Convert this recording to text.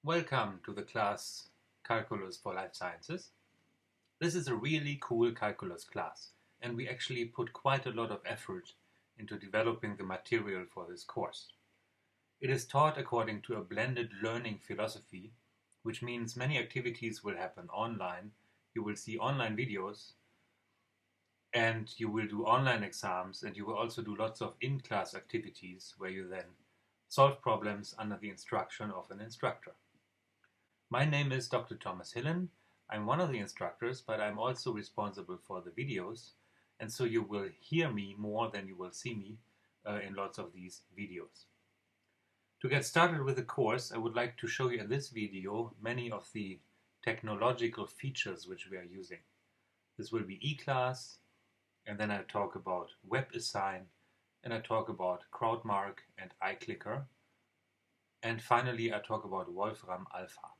Welcome to the class Calculus for Life Sciences. This is a really cool calculus class, and we actually put quite a lot of effort into developing the material for this course. It is taught according to a blended learning philosophy, which means many activities will happen online. You will see online videos, and you will do online exams, and you will also do lots of in-class activities where you then solve problems under the instruction of an instructor. My name is Dr. Thomas Hillen. I'm one of the instructors, but I'm also responsible for the videos, and so you will hear me more than you will see me in lots of these videos. To get started with the course, I would like to show you in this video many of the technological features which we are using. This will be eClass, and then I talk about WebAssign, and I talk about CrowdMark and iClicker, and finally I talk about Wolfram Alpha.